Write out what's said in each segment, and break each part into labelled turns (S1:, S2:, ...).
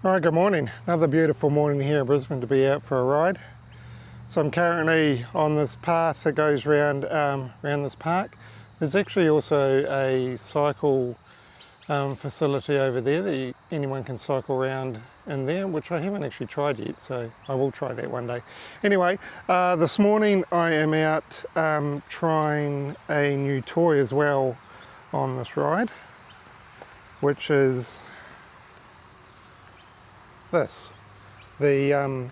S1: Alright, good morning. Another beautiful morning here in Brisbane to be out for a ride. So I'm currently on this path that goes around this park. There's actually also a cycle facility over there that anyone can cycle around in there, which I haven't actually tried yet, so I will try that one day. Anyway, this morning I am out trying a new toy as well on this ride, which is this, the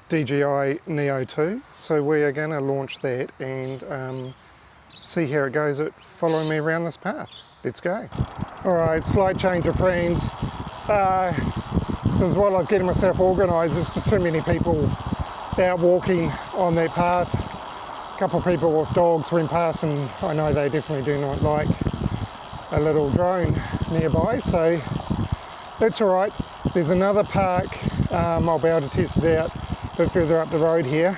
S1: DJI Neo 2. So we are going to launch that and see how it goes at following me around this path. Let's go. Alright, slight change of plans. Because while I was getting myself organised, there's just too many people out walking on that path. A couple of people with dogs went past, and I know they definitely do not like a little drone nearby, so that's alright. There's another park, I'll be able to test it out a bit further up the road here.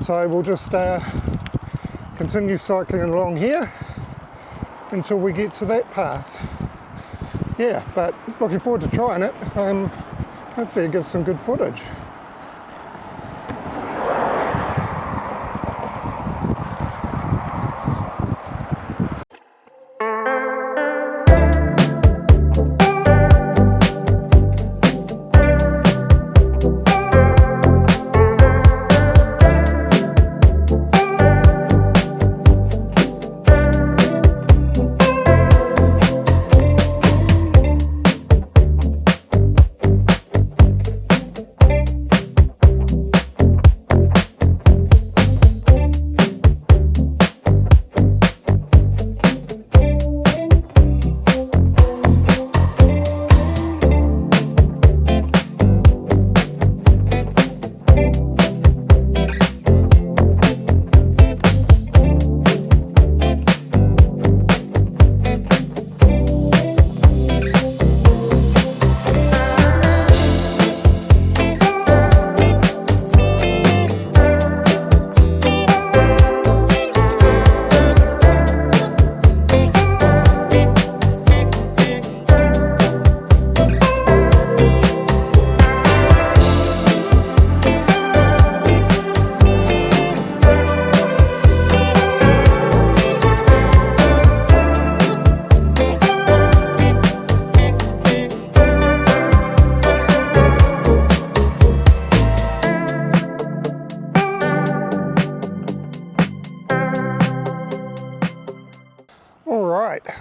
S1: So we'll just continue cycling along here until we get to that path. Yeah, but looking forward to trying it. Hopefully it gives some good footage.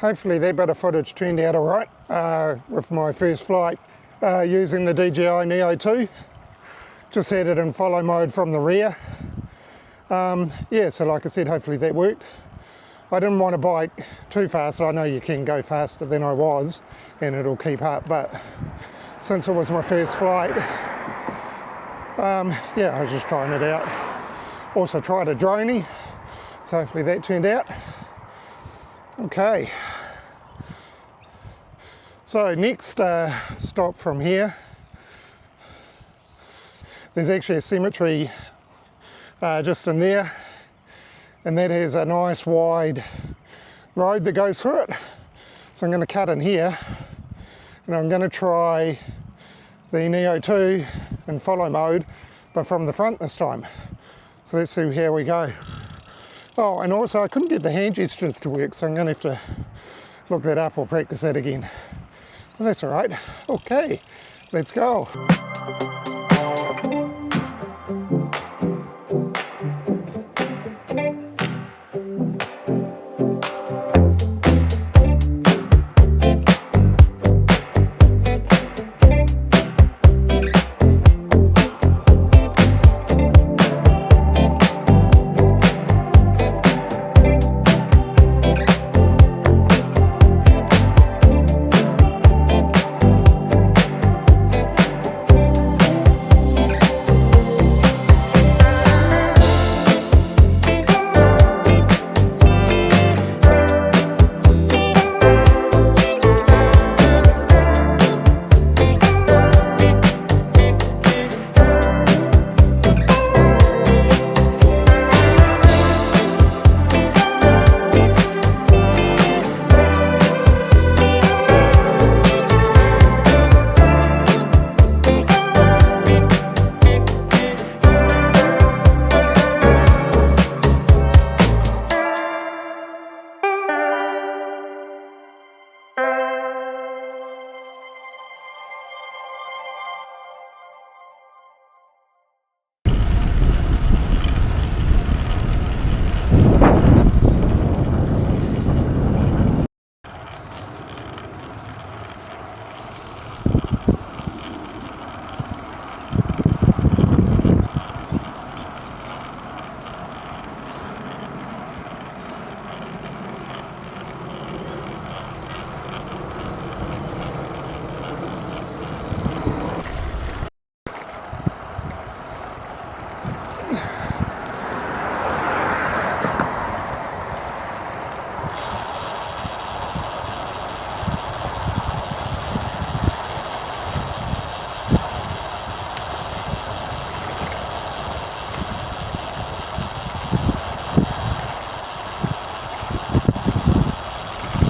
S1: Hopefully that bit of footage turned out alright with my first flight using the DJI Neo 2. Just had it in follow mode from the rear. Yeah, so like I said, hopefully that worked. I didn't want to bike too fast. I know you can go faster than I was and it'll keep up, but since it was my first flight, yeah, I was just trying it out. Also tried a droney, so hopefully that turned out. Okay, so next stop from here, there's actually a cemetery just in there, and that has a nice wide road that goes through it. So I'm going to cut in here and I'm going to try the Neo 2 in follow mode, but from the front this time. So let's see how we go. Oh, and also I couldn't get the hand gestures to work, so I'm going to have to look that up or practice that again. Well, that's all right. Okay, let's go.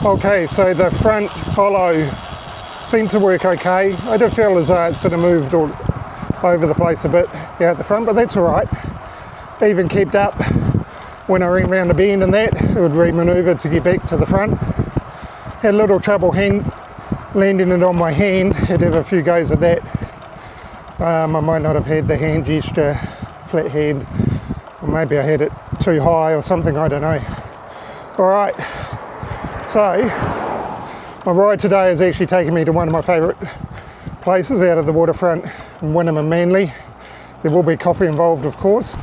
S1: Okay, so the front follow seemed to work okay. I did feel as though it sort of moved all over the place a bit out the front, but that's all right. Even kept up when I ran round the bend and that, it would re-manoeuvre to get back to the front. Had a little trouble landing it on my hand, had to have a few goes at that. I might not have had the hand gesture, flat hand, or maybe I had it too high or something, I don't know. All right, so my ride today is actually taking me to one of my favourite places out of the waterfront in Wynnum and Manly. There will be coffee involved, of course.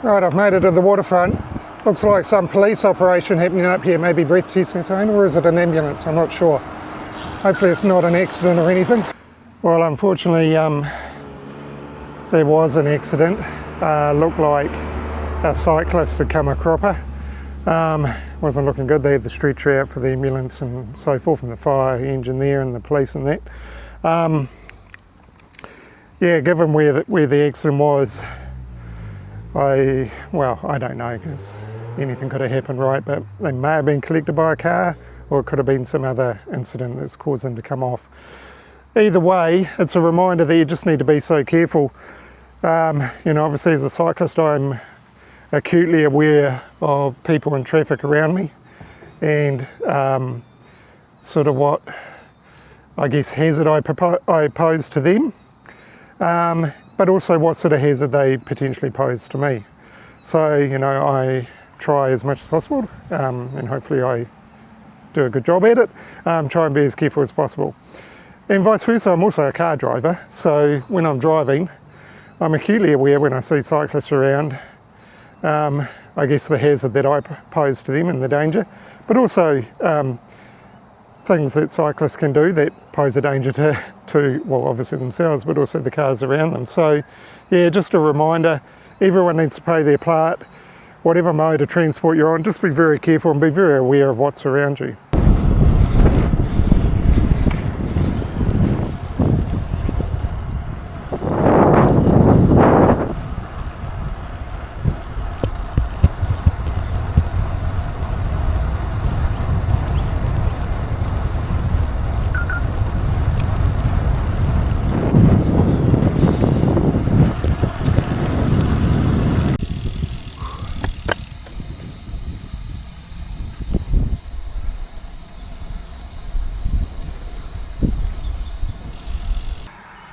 S1: Right, I've made it to the waterfront. Looks like some police operation happening up here, maybe breath testing something, or is it an ambulance? I'm not sure. Hopefully it's not an accident or anything. Well, unfortunately, there was an accident. Looked like a cyclist had come a cropper. Wasn't looking good. They had the stretcher out for the ambulance and so forth, and the fire engine there and the police and that. Yeah, given where the accident was, I don't know, because anything could have happened, right? But they may have been collected by a car, or it could have been some other incident that's caused them to come off. Either way, it's a reminder that you just need to be so careful. You know, obviously as a cyclist, I'm acutely aware of people in traffic around me, and sort of what, I guess, hazard I pose to them. But also what sort of hazard they potentially pose to me. So, you know, I try as much as possible, and hopefully I do a good job at it, try and be as careful as possible. And vice versa, I'm also a car driver, so when I'm driving, I'm acutely aware when I see cyclists around, I guess the hazard that I pose to them and the danger, but also things that cyclists can do that pose a danger to, well, obviously themselves, but also the cars around them. So yeah, just a reminder, everyone needs to play their part. Whatever mode of transport you're on, just be very careful and be very aware of what's around you.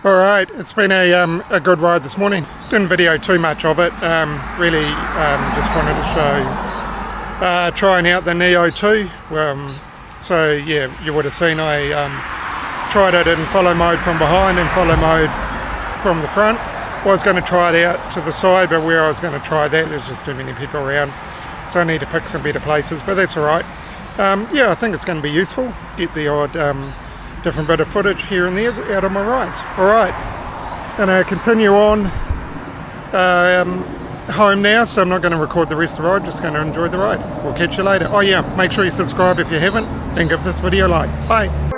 S1: Alright, it's been a good ride this morning. Didn't video too much of it, really just wanted to show trying out the Neo 2. So yeah, you would have seen I tried it in follow mode from behind and follow mode from the front. I was going to try it out to the side, but where I was going to try that, there's just too many people around, so I need to pick some better places, but that's alright. Yeah, I think it's going to be useful, get the odd different bit of footage here and there out of my rides. Alright, gonna continue on home now, so I'm not going to record the rest of the ride, just going to enjoy the ride. We'll catch you later. Oh yeah, make sure you subscribe if you haven't, and give this video a like. Bye.